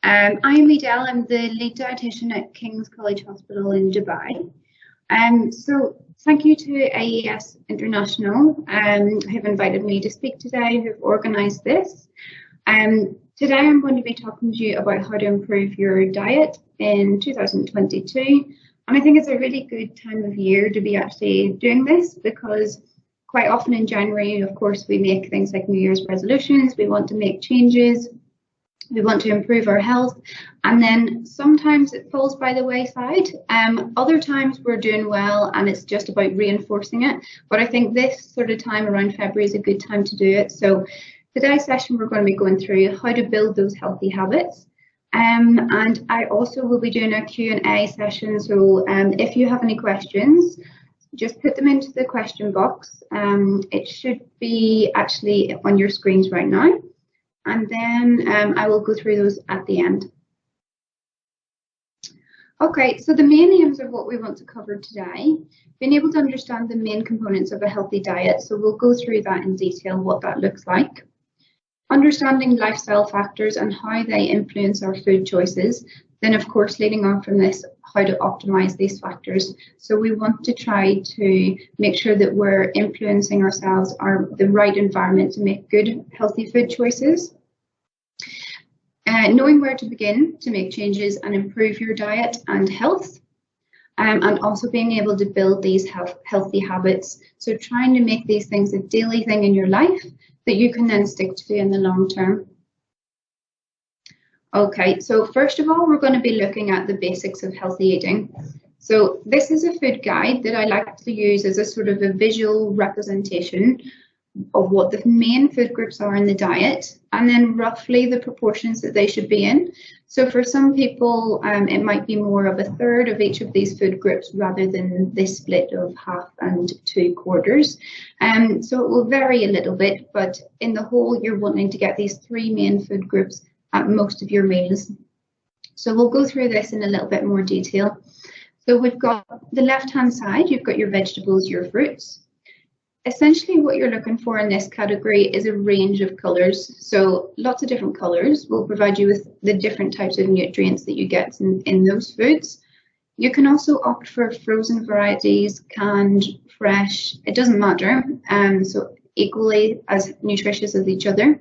I'm Edel. I'm the lead dietitian at King's College Hospital in Dubai. So thank you to AES International who have invited me to speak today, who've organised this. Today I'm going to be talking to you about how to improve your diet in 2022. And I think it's a really good time of year to be actually doing this, because quite often in January, of course, we make things like New Year's resolutions. We want to make changes. We want to improve our health, and then sometimes it falls by the wayside. Other times we're doing well and it's just about reinforcing it. But I think this sort of time around February is a good time to do it. So today's session, we're going to be going through how to build those healthy habits. And I also will be doing a Q&A session. So if you have any questions, just put them into the question box. It should be actually on your screens right now. And then I will go through those at the end. Okay, so the main aims of what we want to cover today, being able to understand the main components of a healthy diet. So we'll go through that in detail, what that looks like. Understanding lifestyle factors and how they influence our food choices. Then, of course, leading on from this, how to optimize these factors. So we want to try to make sure that we're influencing ourselves, the right environment to make good, healthy food choices. Knowing where to begin to make changes and improve your diet and health. And also being able to build these healthy habits. So trying to make these things a daily thing in your life that you can then stick to in the long term. Okay, so first of all, we're going to be looking at the basics of healthy eating. So this is a food guide that I like to use as a sort of a visual representation of what the main food groups are in the diet, and then roughly the proportions that they should be in. So for some people, it might be more of a third of each of these food groups rather than this split of half and 2/4. So it will vary a little bit, but in the whole, you're wanting to get these three main food groups at most of your meals. So we'll go through this in a little bit more detail. So we've got the left-hand side, you've got your vegetables, your fruits. Essentially what you're looking for in this category is a range of colours. So lots of different colours will provide you with the different types of nutrients that you get in those foods. You can also opt for frozen varieties, canned, fresh, it doesn't matter. So equally as nutritious as each other.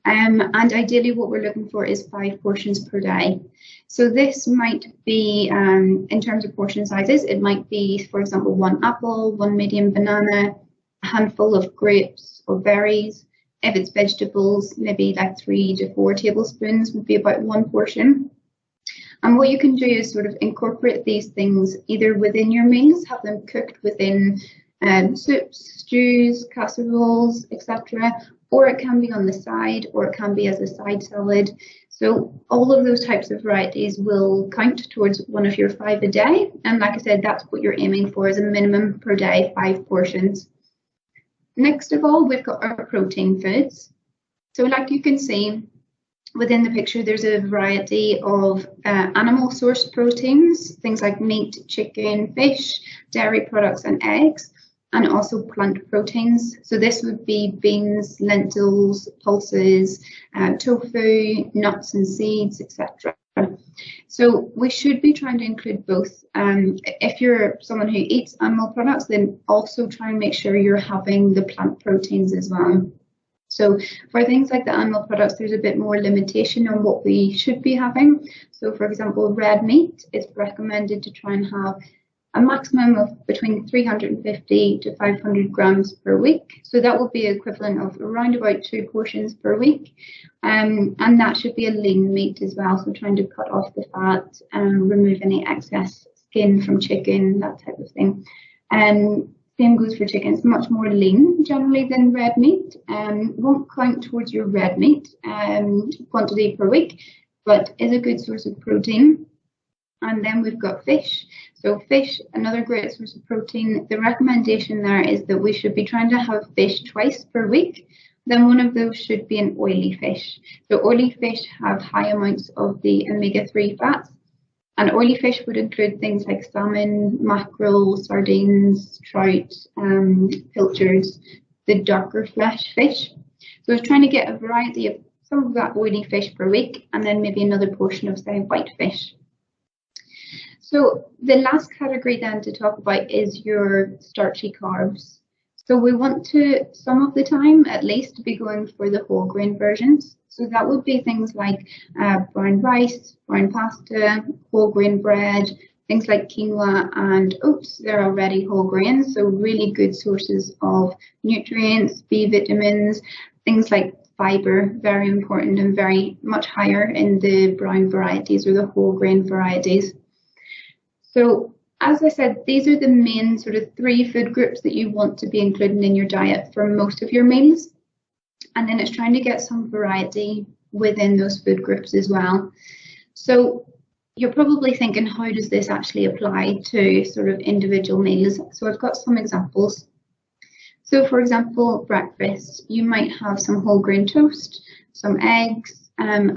And ideally what we're looking for is 5 portions per day. So this might be, in terms of portion sizes, it might be, for example, 1 apple, 1 medium banana, a handful of grapes or berries. If it's vegetables, maybe like 3 to 4 tablespoons would be about 1 portion. And what you can do is sort of incorporate these things either within your meals, have them cooked within soups, stews, casseroles, etc. Or it can be on the side, or it can be as a side salad. So all of those types of varieties will count towards one of your 5 a day. And like I said, that's what you're aiming for, is a minimum per day, 5 portions. Next of all, we've got our protein foods. So like you can see within the picture, there's a variety of animal source proteins, things like meat, chicken, fish, dairy products and eggs. And also plant proteins. So this would be beans, lentils, pulses, tofu, nuts and seeds, etc. So we should be trying to include both. If you're someone who eats animal products, then also try and make sure you're having the plant proteins as well. So for things like the animal products, there's a bit more limitation on what we should be having. So for example, red meat is recommended to try and have a maximum of between 350 to 500 grams per week. So that will be equivalent of around about 2 portions per week. And that should be a lean meat as well. So trying to cut off the fat and remove any excess skin from chicken, that type of thing. Same goes for chicken. It's much more lean generally than red meat. Won't count towards your red meat quantity per week, but is a good source of protein. And then we've got fish. So fish, another great source of protein. The recommendation there is that we should be trying to have fish twice per week. Then one of those should be an oily fish. So oily fish have high amounts of the omega-3 fats. And oily fish would include things like salmon, mackerel, sardines, trout, pilchards, the darker flesh fish. So we're trying to get a variety of some of that oily fish per week, and then maybe another portion of, say, white fish. So the last category then to talk about is your starchy carbs. So we want to, some of the time at least, be going for the whole grain versions. So that would be things like brown rice, brown pasta, whole grain bread, things like quinoa and oats. They're already whole grains, so really good sources of nutrients, B vitamins, things like fiber, very important and very much higher in the brown varieties or the whole grain varieties. So as I said, these are the main sort of 3 food groups that you want to be including in your diet for most of your meals. And then it's trying to get some variety within those food groups as well. So you're probably thinking, how does this actually apply to sort of individual meals? So I've got some examples. So for example, breakfast, you might have some whole grain toast, some eggs,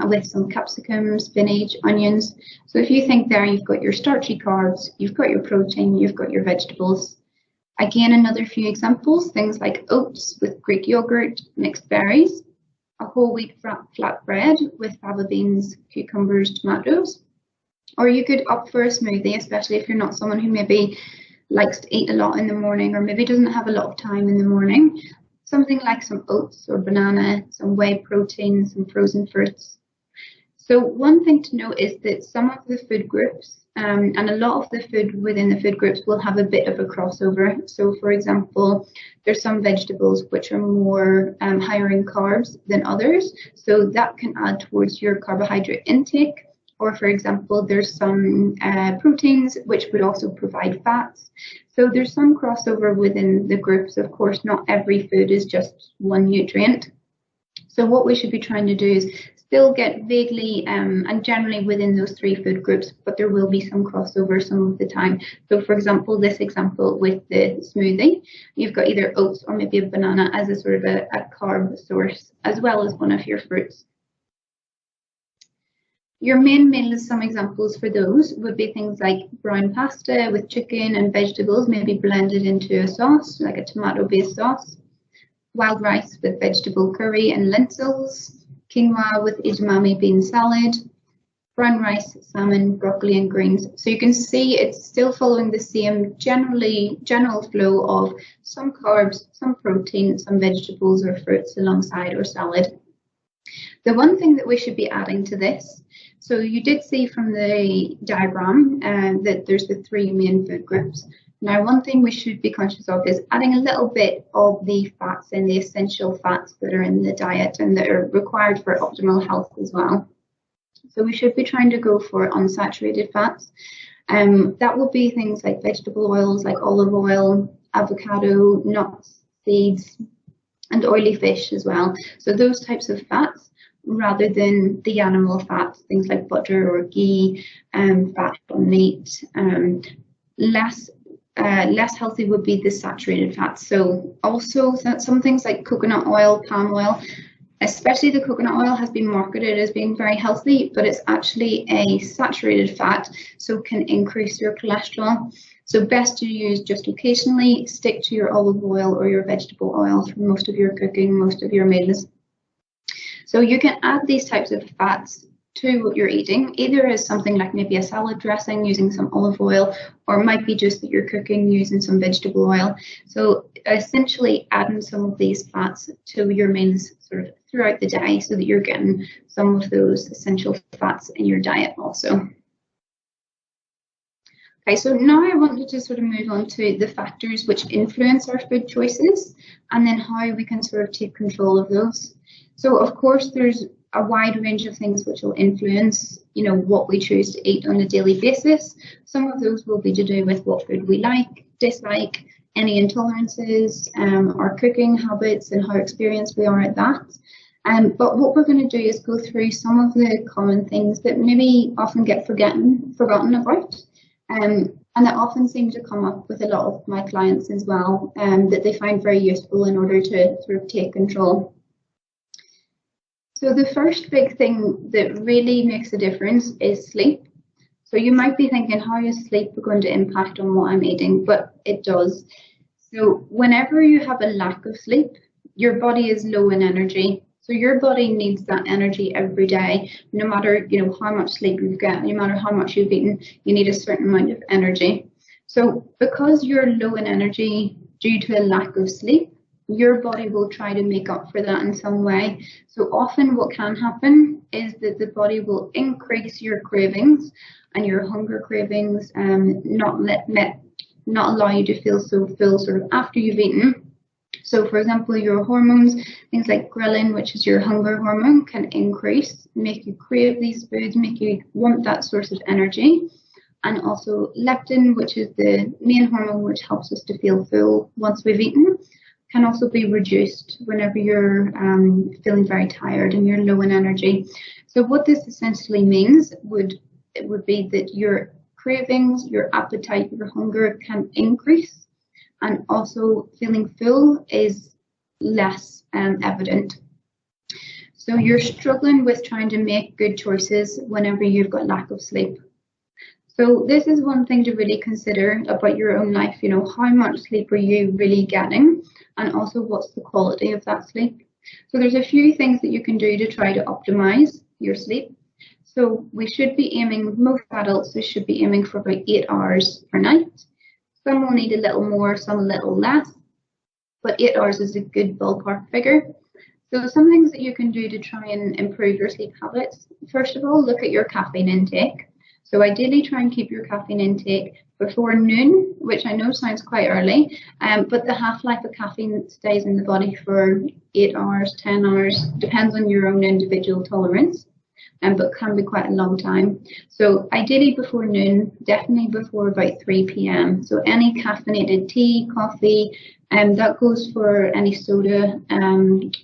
with some capsicum, spinach, onions. So if you think there, you've got your starchy carbs, you've got your protein, you've got your vegetables. Again, another few examples, things like oats with Greek yogurt, mixed berries, a whole wheat flat bread with fava beans, cucumbers, tomatoes. Or you could opt for a smoothie, especially if you're not someone who maybe likes to eat a lot in the morning or maybe doesn't have a lot of time in the morning. Something like some oats or banana, some whey protein, some frozen fruits. So one thing to note is that some of the food groups and a lot of the food within the food groups will have a bit of a crossover. So for example, there's some vegetables which are more higher in carbs than others. So that can add towards your carbohydrate intake. Or for example, there's some proteins which would also provide fats. So there's some crossover within the groups. Of course, not every food is just one nutrient. So what we should be trying to do is still get vaguely and generally within those 3 food groups, but there will be some crossover some of the time. So for example, this example with the smoothie, you've got either oats or maybe a banana as a sort of a carb source, as well as one of your fruits. Your main meals, some examples for those would be things like brown pasta with chicken and vegetables, maybe blended into a sauce, like a tomato-based sauce, wild rice with vegetable curry and lentils, quinoa with edamame bean salad, brown rice, salmon, broccoli and greens. So you can see it's still following the same general flow of some carbs, some protein, some vegetables or fruits alongside or salad. The one thing that we should be adding to this, so you did see from the diagram that there's the 3 main food groups. Now, one thing we should be conscious of is adding a little bit of the fats and the essential fats that are in the diet and that are required for optimal health as well. So we should be trying to go for unsaturated fats. That will be things like vegetable oils, like olive oil, avocado, nuts, seeds, and oily fish as well. So those types of fats, rather than the animal fats, things like butter or ghee, fat from meat. Less healthy would be the saturated fats. So also some things like coconut oil, palm oil, especially the coconut oil has been marketed as being very healthy, but it's actually a saturated fat, so can increase your cholesterol. So best to use just occasionally, stick to your olive oil or your vegetable oil for most of your cooking, most of your meals. So you can add these types of fats to what you're eating, either as something like maybe a salad dressing using some olive oil, or it might be just that you're cooking using some vegetable oil. So essentially adding some of these fats to your meals sort of throughout the day so that you're getting some of those essential fats in your diet also. Okay, so now I wanted to sort of move on to the factors which influence our food choices and then how we can sort of take control of those. So of course there's a wide range of things which will influence, what we choose to eat on a daily basis. Some of those will be to do with what food we like, dislike, any intolerances, our cooking habits and how experienced we are at that. But what we're going to do is go through some of the common things that maybe often get forgotten about. And that often seem to come up with a lot of my clients as well, that they find very useful in order to sort of take control. So the first big thing that really makes a difference is sleep. So you might be thinking, how is sleep going to impact on what I'm eating? But it does. So whenever you have a lack of sleep, your body is low in energy. So your body needs that energy every day, no matter how much sleep you've got, no matter how much you've eaten, you need a certain amount of energy. So because you're low in energy due to a lack of sleep, your body will try to make up for that in some way. So often what can happen is that the body will increase your cravings and your hunger cravings, not allow you to feel so full sort of after you've eaten. So for example, your hormones, things like ghrelin, which is your hunger hormone, can increase, make you crave these foods, make you want that source of energy. And also leptin, which is the main hormone which helps us to feel full once we've eaten, can also be reduced whenever you're feeling very tired and you're low in energy. So what this essentially means would be that your cravings, your appetite, your hunger can increase, and also feeling full is less evident. So you're struggling with trying to make good choices whenever you've got lack of sleep. So this is one thing to really consider about your own life, how much sleep are you really getting, and also what's the quality of that sleep. So there's a few things that you can do to try to optimize your sleep. So we should be aiming, most adults should be aiming for about 8 hours per night. Some will need a little more, some a little less, but 8 hours is a good ballpark figure. So some things that you can do to try and improve your sleep habits. First of all, look at your caffeine intake. So ideally try and keep your caffeine intake before noon, which I know sounds quite early, but the half-life of caffeine stays in the body for 8 hours, 10 hours, depends on your own individual tolerance, but can be quite a long time. So ideally before noon, definitely before about 3 p.m. So any caffeinated tea, coffee, that goes for any soda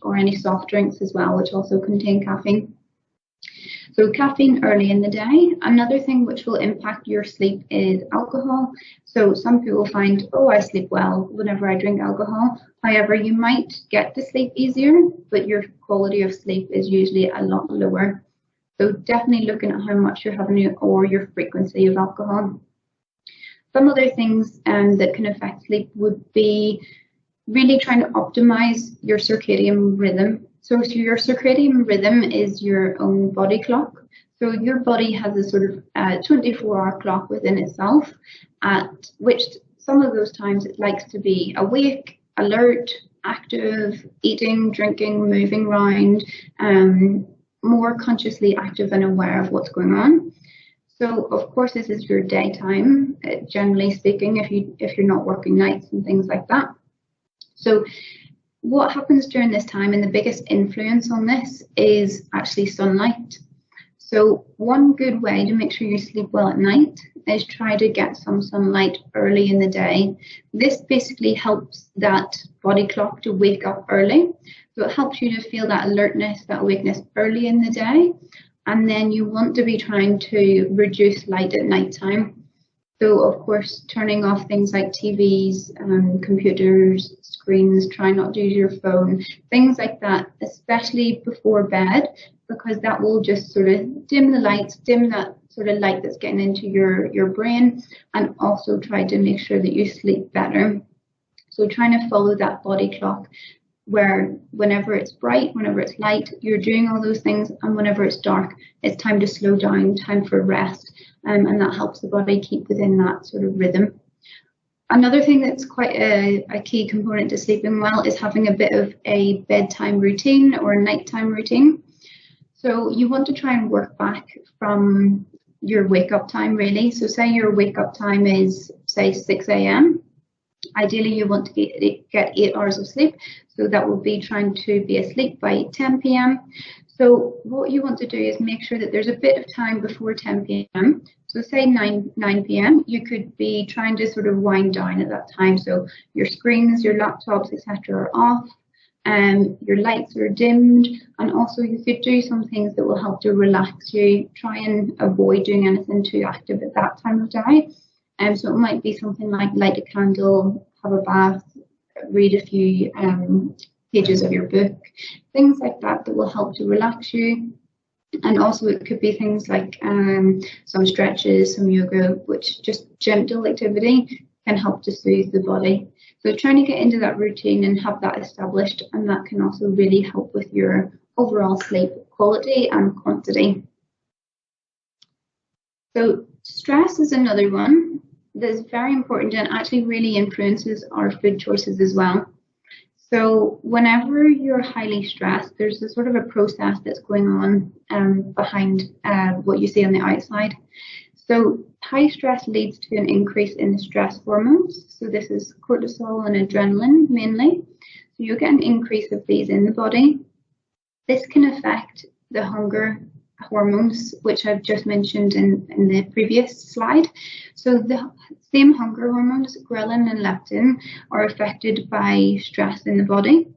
or any soft drinks as well, which also contain caffeine. So caffeine early in the day. Another thing which will impact your sleep is alcohol. So some people find, I sleep well whenever I drink alcohol. However, you might get to sleep easier, but your quality of sleep is usually a lot lower. So definitely looking at how much you're having or your frequency of alcohol. Some other things that can affect sleep would be really trying to optimize your circadian rhythm. So your circadian rhythm is your own body clock. So your body has a sort of 24-hour clock within itself, at which some of those times it likes to be awake, alert, active, eating, drinking, moving around, more consciously active and aware of what's going on. So of course this is your daytime, generally speaking, if you're not working nights and things like that. So what happens during this time, and the biggest influence on this, is actually sunlight. So one good way to make sure you sleep well at night is try to get some sunlight early in the day. This basically helps that body clock to wake up early. So it helps you to feel that alertness, that awakeness early in the day. And then you want to be trying to reduce light at nighttime. So of course, turning off things like TVs, computers, screens, try not to use your phone, things like that, especially before bed, because that will just sort of dim the lights, dim that sort of light that's getting into your brain, and also try to make sure that you sleep better. So trying to follow that body clock, where whenever it's bright, whenever it's light, you're doing all those things, and whenever it's dark, it's time to slow down, time for rest, and that helps the body keep within that sort of rhythm. Another thing that's quite a key component to sleeping well is having a bit of a bedtime routine or a nighttime routine. So you want to try and work back from your wake up time, really. So say your wake up time is, say, 6 a.m. Ideally, you want to get 8 hours of sleep. So that will be trying to be asleep by 10 p.m. So what you want to do is make sure that there's a bit of time before 10 p.m. So say 9 p.m. you could be trying to sort of wind down at that time. So your screens, your laptops, etc. are off, and your lights are dimmed, and also you could do some things that will help to relax you. Try and avoid doing anything too active at that time of day. So it might be something like light a candle, have a bath, read a few pages of your book, things like that that will help to relax you. And also it could be things like some stretches, some yoga, which just gentle activity can help to soothe the body. So trying to get into that routine and have that established, and that can also really help with your overall sleep quality and quantity. So stress is another one that's very important and actually really influences our food choices as well. So whenever you're highly stressed, there's a sort of a process that's going on behind what you see on the outside. So high stress leads to an increase in stress hormones. So this is cortisol and adrenaline mainly. So you get an increase of these in the body. This can affect the hunger hormones, which I've just mentioned in the previous slide. So the same hunger hormones, ghrelin and leptin, are affected by stress in the body.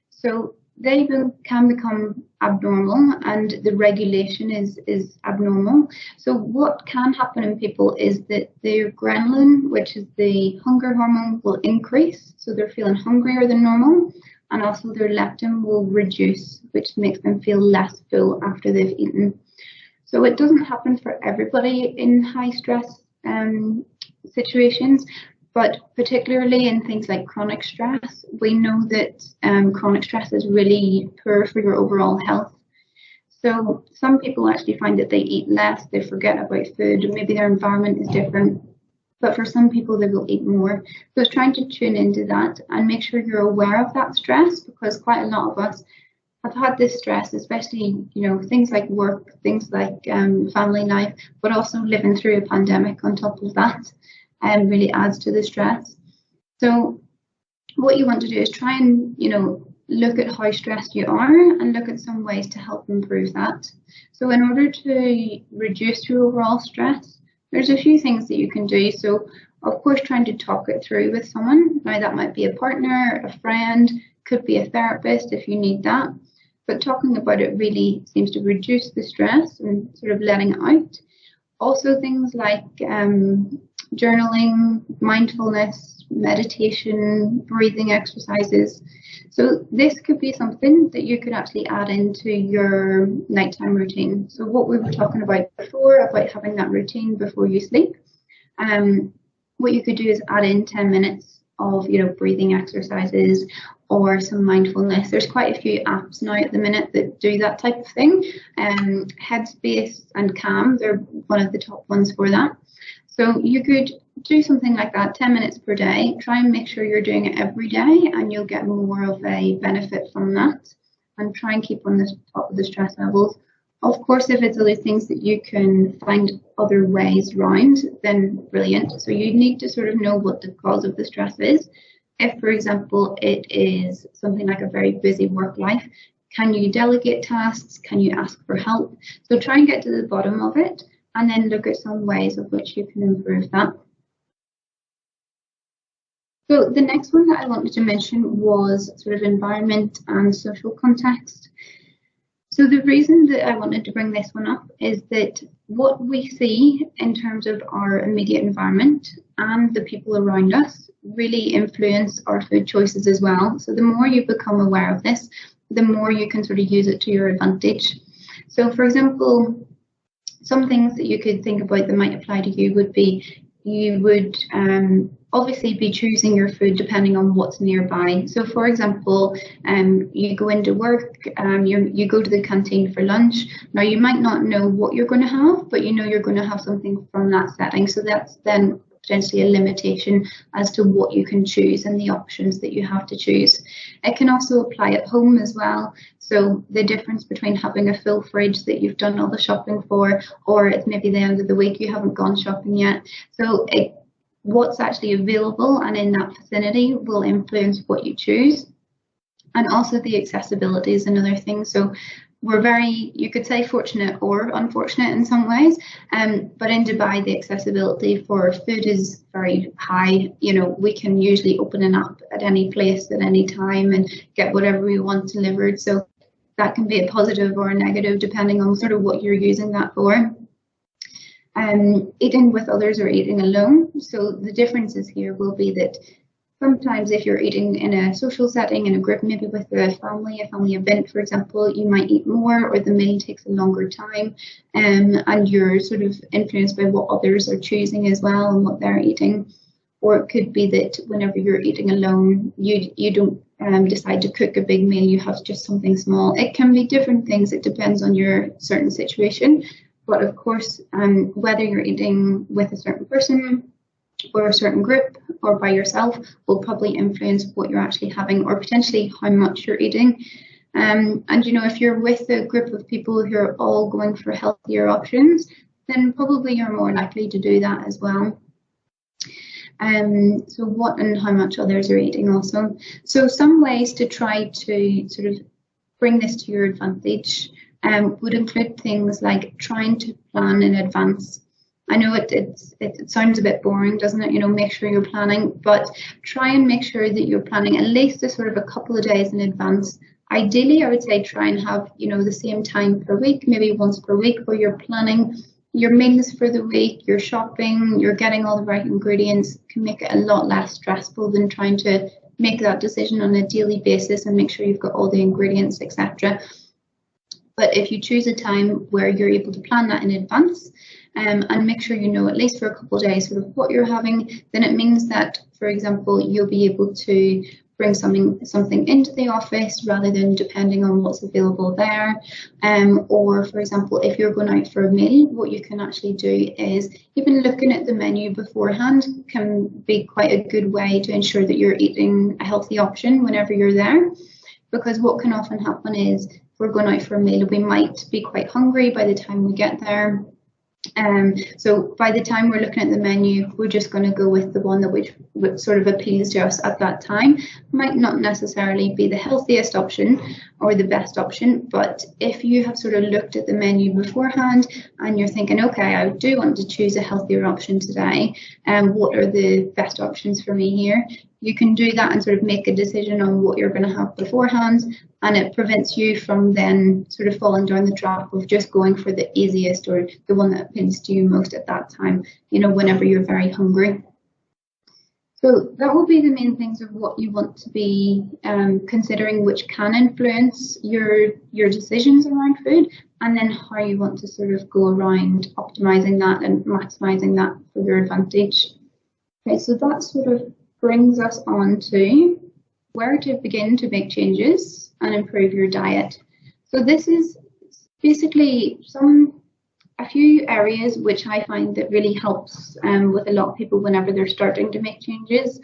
So they can become abnormal and the regulation is abnormal. So what can happen in people is that their ghrelin, which is the hunger hormone, will increase. So they're feeling hungrier than normal. And also their leptin will reduce, which makes them feel less full after they've eaten. So it doesn't happen for everybody in high stress situations, but particularly in things like chronic stress, we know that chronic stress is really poor for your overall health. So some people actually find that they eat less, they forget about food, maybe their environment is different. But for some people, they will eat more. So it's trying to tune into that and make sure you're aware of that stress, because quite a lot of us have had this stress, especially, things like work, things like family life, but also living through a pandemic on top of that really adds to the stress. So what you want to do is try and, look at how stressed you are and look at some ways to help improve that. So in order to reduce your overall stress, there's a few things that you can do. So, of course, trying to talk it through with someone. Now, that might be a partner, a friend, could be a therapist if you need that. But talking about it really seems to reduce the stress and sort of letting it out. Also, things like journaling, mindfulness, meditation, breathing exercises. So this could be something that you could actually add into your nighttime routine. So what we were talking about before, about having that routine before you sleep, what you could do is add in 10 minutes of, breathing exercises or some mindfulness. There's quite a few apps now at the minute that do that type of thing. Headspace and Calm, they're one of the top ones for that. So you could do something like that, 10 minutes per day. Try and make sure you're doing it every day and you'll get more of a benefit from that. And try and keep on the top of the stress levels. Of course, if it's other things that you can find other ways around, then brilliant. So you need to sort of know what the cause of the stress is. If, for example, it is something like a very busy work life, can you delegate tasks? Can you ask for help? So try and get to the bottom of it and then look at some ways of which you can improve that. So the next one that I wanted to mention was sort of environment and social context. So the reason that I wanted to bring this one up is that what we see in terms of our immediate environment and the people around us really influence our food choices as well. So the more you become aware of this, the more you can sort of use it to your advantage. So for example, some things that you could think about that might apply to you would be, you would obviously be choosing your food depending on what's nearby. So for example, you go into work, you go to the canteen for lunch. Now you might not know what you're going to have, but you know you're going to have something from that setting. So that's then potentially a limitation as to what you can choose and the options that you have to choose. It can also apply at home as well. So the difference between having a full fridge that you've done all the shopping for, or it's maybe the end of the week, you haven't gone shopping yet. So what's actually available and in that vicinity will influence what you choose. And also the accessibility is another thing. So we're very, you could say, fortunate or unfortunate in some ways, but in Dubai the accessibility for food is very high. We can usually open an app at any place at any time and get whatever we want delivered. So that can be a positive or a negative depending on sort of what you're using that for. Eating with others or eating alone. So the differences here will be that sometimes if you're eating in a social setting, in a group, maybe with a family event, for example, you might eat more or the meal takes a longer time, and you're sort of influenced by what others are choosing as well and what they're eating. or it could be that whenever you're eating alone, you don't decide to cook a big meal, you have just something small. It can be different things, it depends on your certain situation. But of course, whether you're eating with a certain person or a certain group or by yourself will probably influence what you're actually having, or potentially how much you're eating. And you know, if you're with a group of people who are all going for healthier options, then probably you're more likely to do that as well. So what and how much others are eating also. So some ways to try to sort of bring this to your advantage would include things like trying to plan in advance. I know it sounds a bit boring, doesn't it? You know, make sure you're planning, but try and make sure that you're planning at least a sort of a couple of days in advance. Ideally, I would say try and have, you know, the same time per week, maybe once per week, where you're planning your meals for the week, you're shopping, you're getting all the right ingredients. Can make it a lot less stressful than trying to make that decision on a daily basis and make sure you've got all the ingredients, etc. But if you choose a time where you're able to plan that in advance, and make sure you know at least for a couple of days sort of what you're having, then it means that, for example, you'll be able to bring something into the office rather than depending on what's available there. Or, for example, if you're going out for a meal, what you can actually do is even looking at the menu beforehand can be quite a good way to ensure that you're eating a healthy option whenever you're there. Because what can often happen is if we're going out for a meal, we might be quite hungry by the time we get there. So by the time we're looking at the menu, we're just going to go with the one that which sort of appeals to us at that time. Might not necessarily be the healthiest option or the best option, but if you have sort of looked at the menu beforehand and you're thinking, okay, I do want to choose a healthier option today, and what are the best options for me here? You can do that and sort of make a decision on what you're going to have beforehand, and it prevents you from then sort of falling down the trap of just going for the easiest or the one that appeals to you most at that time, you know, whenever you're very hungry. So that will be the main things of what you want to be considering, which can influence your decisions around food, and then how you want to sort of go around optimizing that and maximizing that for your advantage. Okay, so that sort of brings us on to where to begin to make changes and improve your diet. So this is basically a few areas which I find that really helps with a lot of people whenever they're starting to make changes.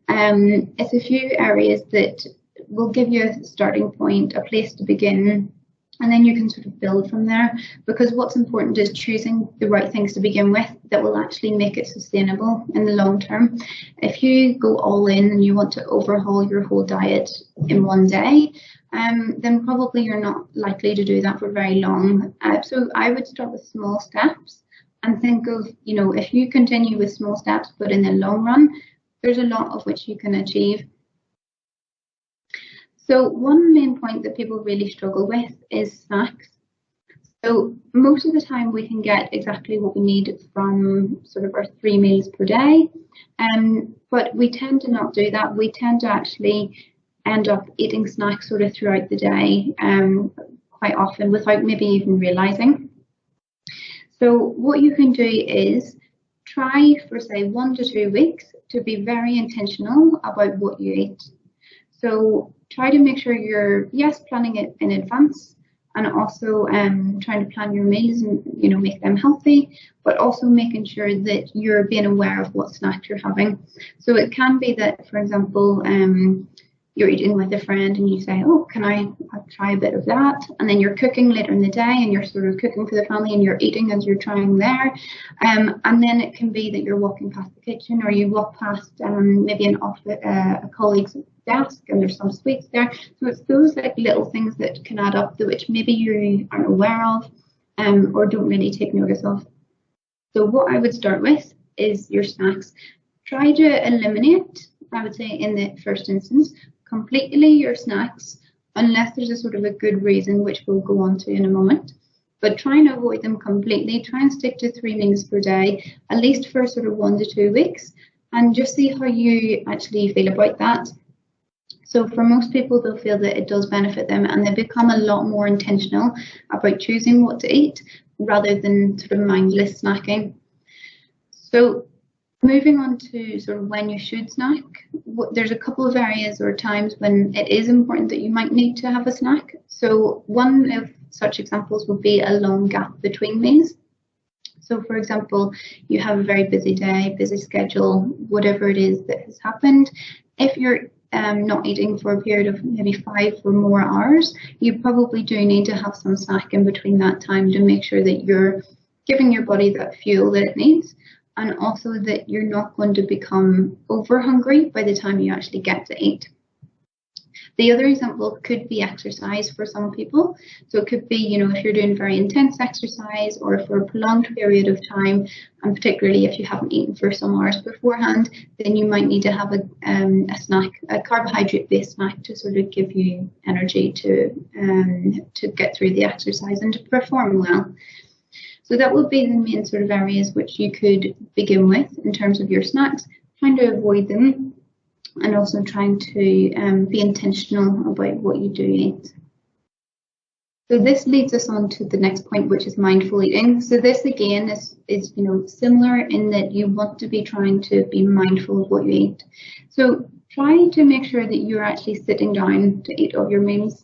It's a few areas that will give you a starting point, a place to begin, and then you can sort of build from there, because what's important is choosing the right things to begin with that will actually make it sustainable in the long term. If you go all in and you want to overhaul your whole diet in one day, then probably you're not likely to do that for very long. So I would start with small steps and think of, you know, if you continue with small steps, but in the long run, there's a lot of which you can achieve. So one main point that people really struggle with is snacks. So most of the time we can get exactly what we need from sort of our 3 meals per day, but we tend to not do that. We tend to actually end up eating snacks sort of throughout the day quite often without maybe even realizing. So what you can do is try for say 1 to 2 weeks to be very intentional about what you eat. So try to make sure you're, yes, planning it in advance, and also trying to plan your meals and, you know, make them healthy, but also making sure that you're being aware of what snacks you're having. So it can be that, for example, you're eating with a friend and you say, oh, can I try a bit of that? And then you're cooking later in the day and you're sort of cooking for the family and you're eating as you're trying there. And then it can be that you're walking past the kitchen, or you walk past maybe a colleague's desk and there's some sweets there. So it's those like little things that can add up, which maybe you aren't aware of or don't really take notice of. So what I would start with is your snacks. Try to eliminate, I would say in the first instance, completely your snacks, unless there's a sort of a good reason, which we'll go on to in a moment. But try and avoid them completely. Try and stick to 3 meals per day, at least for sort of 1 to 2 weeks, and just see how you actually feel about that. So for most people, they'll feel that it does benefit them, and they become a lot more intentional about choosing what to eat rather than sort of mindless snacking. So Moving on to sort of when you should snack, there's a couple of areas or times when it is important that you might need to have a snack. So one of such examples would be a long gap between meals. So for example, you have a very busy day, busy schedule, whatever it is that has happened. If you're not eating for a period of maybe 5 or more hours, you probably do need to have some snack in between that time to make sure that you're giving your body that fuel that it needs, and also that you're not going to become over hungry by the time you actually get to eat. The other example could be exercise for some people. So it could be, if you're doing very intense exercise or for a prolonged period of time, and particularly if you haven't eaten for some hours beforehand, then you might need to have a snack, a carbohydrate-based snack, to sort of give you energy to get through the exercise and to perform well. So that would be the main sort of areas which you could begin with in terms of your snacks, trying to avoid them, and also trying to be intentional about what you do eat. So this leads us on to the next point, which is mindful eating. So this again is similar in that you want to be trying to be mindful of what you eat. So try to make sure that you're actually sitting down to eat all your meals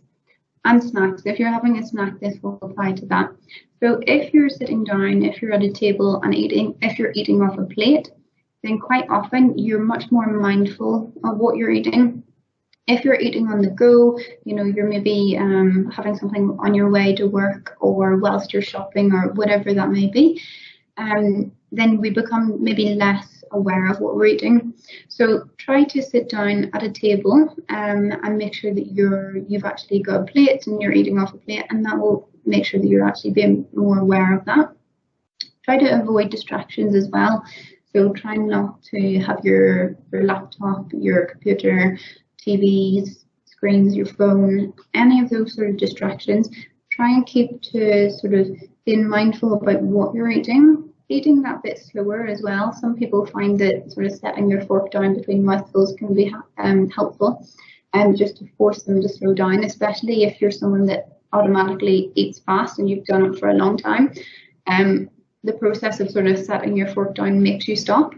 and snacks. If you're having a snack, this will apply to that. So if you're sitting down, if you're at a table and eating, if you're eating off a plate, then quite often you're much more mindful of what you're eating. If you're eating on the go, you're maybe having something on your way to work or whilst you're shopping or whatever that may be, then we become maybe less aware of what we're eating. So try to sit down at a table and make sure that you've actually got a plate and you're eating off a plate, and that will make sure that you're actually being more aware of that. Try to avoid distractions as well. So try not to have your laptop, your computer, TVs, screens, your phone, any of those sort of distractions. Try and keep to sort of being mindful about what you're eating that bit slower as well. Some people find that sort of setting their fork down between mouthfuls can be helpful, and just to force them to slow down, especially if you're someone that automatically eats fast and you've done it for a long time. The process of sort of setting your fork down makes you stop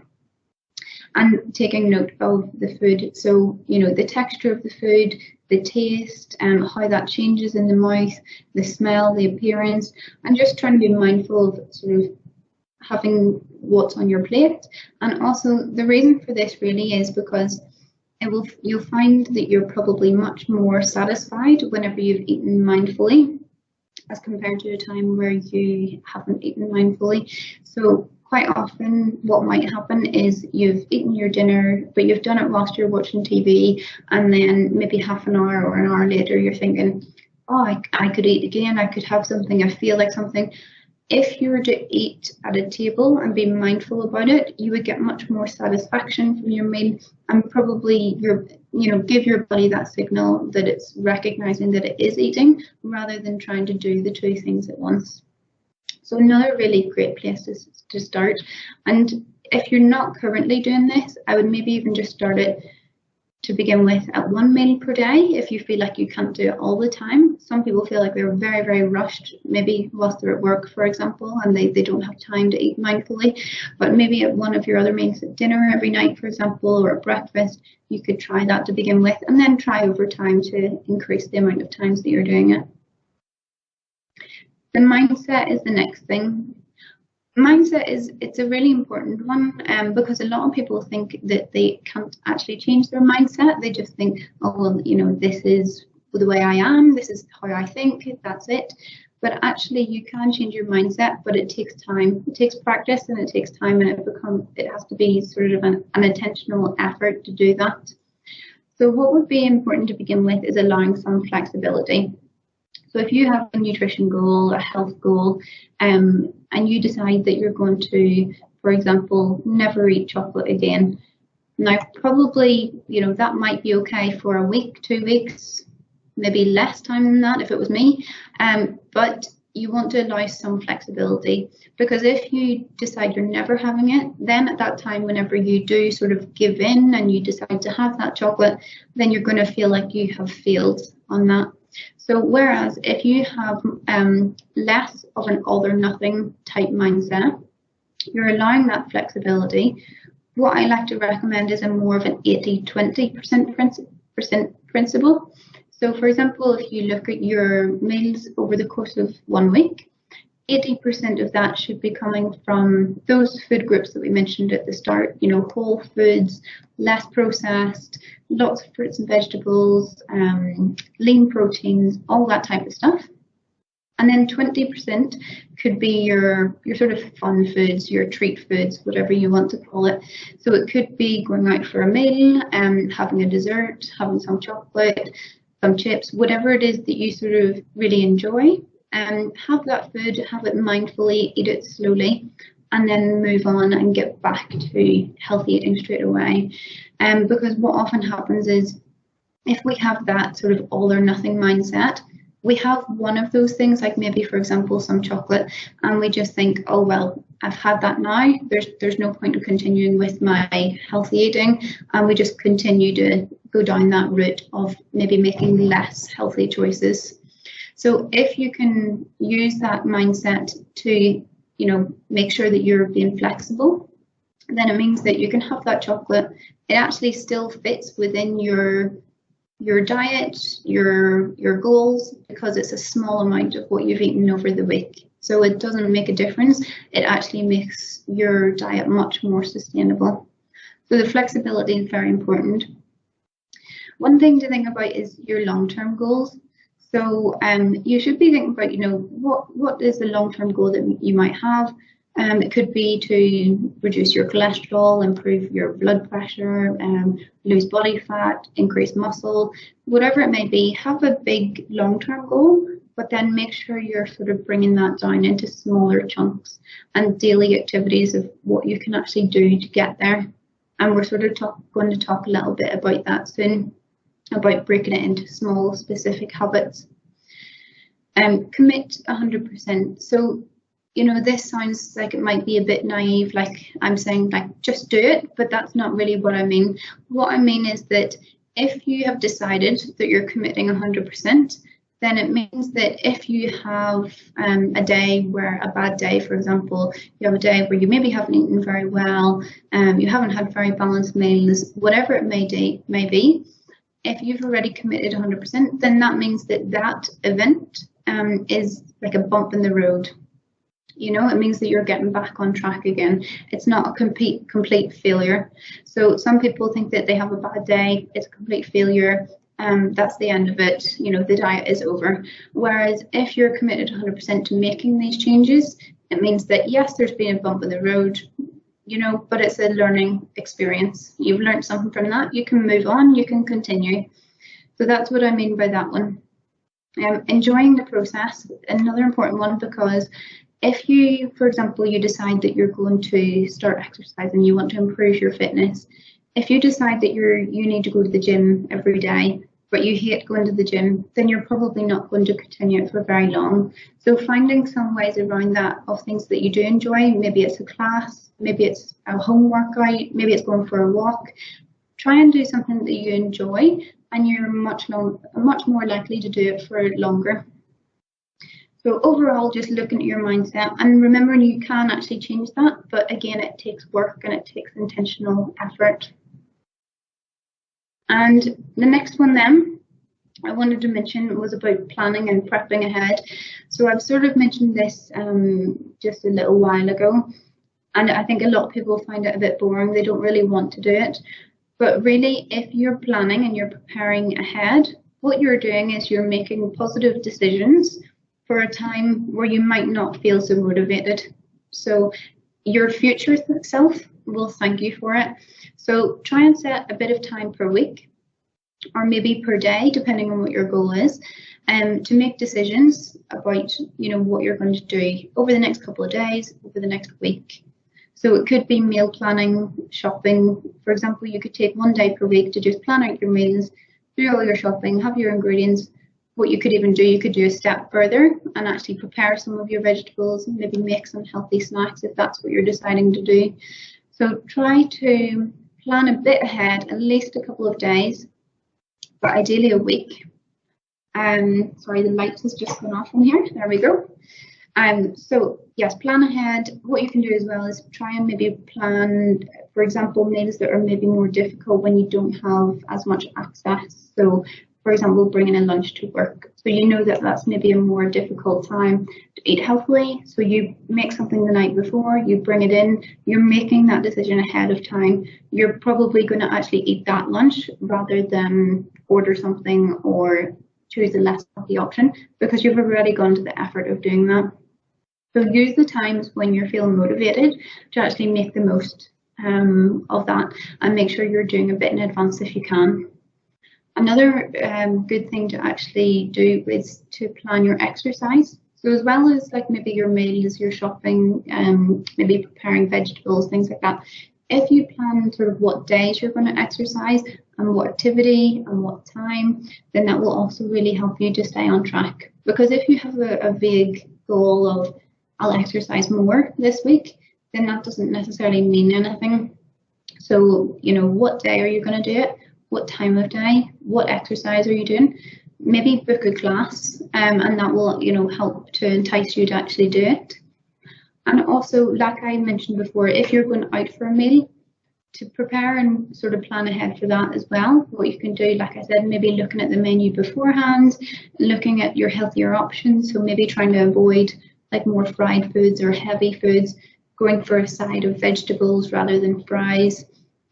and taking note of the food. So, the texture of the food, the taste, and how that changes in the mouth, the smell, the appearance, and just trying to be mindful of sort of having what's on your plate. And also the reason for this really is because you'll find that you're probably much more satisfied whenever you've eaten mindfully, as compared to a time where you haven't eaten mindfully. So quite often what might happen is you've eaten your dinner, but you've done it whilst you're watching TV, and then maybe half an hour or an hour later you're thinking, oh, I could eat again, I could have something, I feel like something. If you were to eat at a table and be mindful about it, you would get much more satisfaction from your meal, and probably give your body that signal that it's recognizing that it is eating, rather than trying to do the two things at once. So another really great place to start. And if you're not currently doing this, I would maybe even just start it to begin with at 1 meal per day if you feel like you can't do it all the time. Some people feel like they're very, very rushed, maybe whilst they're at work, for example, and they don't have time to eat mindfully. But maybe at one of your other meals, at dinner every night, for example, or at breakfast, you could try that to begin with, and then try over time to increase the amount of times that you're doing it. The mindset is the next thing. Mindset it's a really important one, because a lot of people think that they can't actually change their mindset. They just think, oh well, this is the way I am, this is how I think, that's it. But actually you can change your mindset, but it takes time, it takes practice, and it takes time, and it has to be sort of an intentional effort to do that. So what would be important to begin with is allowing some flexibility. So if you have a nutrition goal, a health goal, and you decide that you're going to, for example, never eat chocolate again, now probably, that might be okay for a week, 2 weeks, maybe less time than that if it was me, but you want to allow some flexibility, because if you decide you're never having it, then at that time, whenever you do sort of give in and you decide to have that chocolate, then you're going to feel like you have failed on that. So whereas if you have less of an all or nothing type mindset, you're allowing that flexibility, what I like to recommend is a more of an 80-20% principle. So for example, if you look at your meals over the course of 1 week, 80% of that should be coming from those food groups that we mentioned at the start, whole foods, less processed, lots of fruits and vegetables, lean proteins, all that type of stuff. And then 20% could be your sort of fun foods, your treat foods, whatever you want to call it. So it could be going out for a meal, having a dessert, having some chocolate, some chips, whatever it is that you sort of really enjoy. Have that food, have it mindfully, eat it slowly, and then move on and get back to healthy eating straight away. Because what often happens is if we have that sort of all or nothing mindset, we have one of those things, like maybe, for example, some chocolate, and we just think, oh, well, I've had that now. There's no point in continuing with my healthy eating, and we just continue to go down that route of maybe making less healthy choices. So if you can use that mindset to, make sure that you're being flexible, then it means that you can have that chocolate. It actually still fits within your diet, your goals, because it's a small amount of what you've eaten over the week. So it doesn't make a difference. It actually makes your diet much more sustainable. So the flexibility is very important. One thing to think about is your long-term goals. So you should be thinking about, what is the long-term goal that you might have? It could be to reduce your cholesterol, improve your blood pressure, lose body fat, increase muscle, whatever it may be. Have a big long-term goal, but then make sure you're sort of bringing that down into smaller chunks and daily activities of what you can actually do to get there. And we're sort of going to talk a little bit about that soon, about breaking it into small specific habits. Commit 100%. So, this sounds like it might be a bit naive, like I'm saying, like, just do it, but that's not really what I mean. What I mean is that if you have decided that you're committing 100%, then it means that if you have a day where a bad day, for example, you have a day where you maybe haven't eaten very well, you haven't had very balanced meals, whatever it may be, if you've already committed 100%, then that means that event is like a bump in the road. It means that you're getting back on track again. It's not a complete failure. So some people think that they have a bad day, it's a complete failure, that's the end of it, the diet is over. Whereas if you're committed 100% to making these changes, it means that yes, there's been a bump in the road, but it's a learning experience. You've learned something from that, you can move on, you can continue. So that's what I mean by that one. Enjoying the process, another important one, because if you, for example, you decide that you're going to start exercising, you want to improve your fitness. If you decide that you need to go to the gym every day, but you hate going to the gym, then you're probably not going to continue it for very long. So finding some ways around that of things that you do enjoy, maybe it's a class, maybe it's a home workout, maybe it's going for a walk. Try and do something that you enjoy, and you're much more likely to do it for longer. So overall, just looking at your mindset and remembering you can actually change that, but again, it takes work and it takes intentional effort. And the next one then I wanted to mention was about planning and prepping ahead. So I've sort of mentioned this just a little while ago, and I think a lot of people find it a bit boring. They don't really want to do it. But really, if you're planning and you're preparing ahead, what you're doing is you're making positive decisions for a time where you might not feel so motivated. So your future self will thank you for it. So try and set a bit of time per week, or maybe per day, depending on what your goal is, to make decisions about what you're going to do over the next couple of days, over the next week. So it could be meal planning, shopping. For example, you could take 1 day per week to just plan out your meals, do all your shopping, have your ingredients. What you could even do, you could do a step further and actually prepare some of your vegetables, and maybe make some healthy snacks if that's what you're deciding to do. So try to plan a bit ahead, at least a couple of days, but ideally a week. Sorry, the light has just gone off in here. There we go. So yes, plan ahead. What you can do as well is try and maybe plan for example, meals that are maybe more difficult when you don't have as much access. So, for example, bringing a lunch to work. So you know that that's maybe a more difficult time to eat healthily. So you make something the night before, you bring it in, you're making that decision ahead of time. You're probably going to actually eat that lunch rather than order something or choose a less healthy option, because you've already gone to the effort of doing that. So use the times when you're feeling motivated to actually make the most of that, and make sure you're doing a bit in advance if you can. Another good thing to actually do is to plan your exercise. So as well as like maybe your meals, your shopping, maybe preparing vegetables, things like that, if you plan sort of what days you're going to exercise and what activity and what time, then that will also really help you to stay on track. Because if you have a vague goal of I'll exercise more this week, then that doesn't necessarily mean anything. So, you know, what day are you going to do it? What time of day? What exercise are you doing? Maybe book a class, and that will, you know, help to entice you to actually do it. And also, like I mentioned before, if you're going out for a meal, to prepare and sort of plan ahead for that as well. What you can do, like I said, maybe looking at the menu beforehand, looking at your healthier options. So maybe trying to avoid like more fried foods or heavy foods, going for a side of vegetables rather than fries.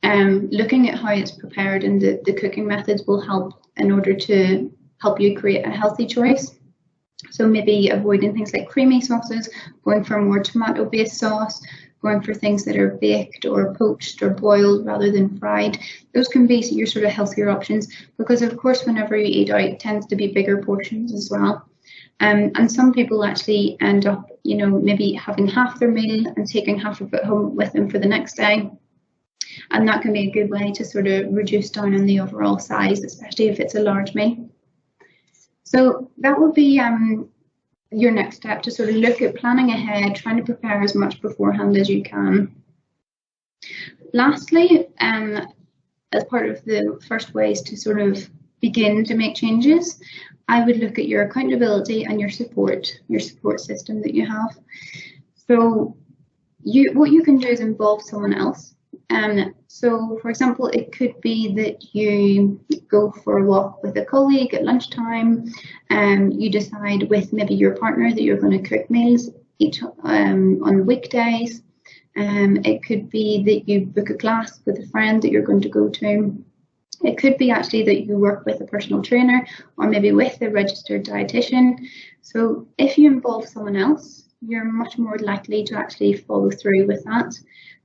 Looking at how it's prepared and the cooking methods will help in order to help you create a healthy choice. So maybe avoiding things like creamy sauces, going for more tomato-based sauce, going for things that are baked or poached or boiled rather than fried. Those can be your sort of healthier options, because of course whenever you eat out, it tends to be bigger portions as well. And some people actually end up, you know, maybe having half their meal and taking half of it home with them for the next day. And that can be a good way to sort of reduce down on the overall size, especially if it's a large meal. So that would be your next step, to sort of look at planning ahead, trying to prepare as much beforehand as you can. Lastly, as part of the first ways to sort of begin to make changes, I would look at your accountability and your support system that you have. So what you can do is involve someone else. So, for example, it could be that you go for a walk with a colleague at lunchtime, and you decide with maybe your partner that you're going to cook meals each on weekdays. It could be that you book a class with a friend that you're going to go to. It could be actually that you work with a personal trainer or maybe with a registered dietitian. So if you involve someone else, you're much more likely to actually follow through with that.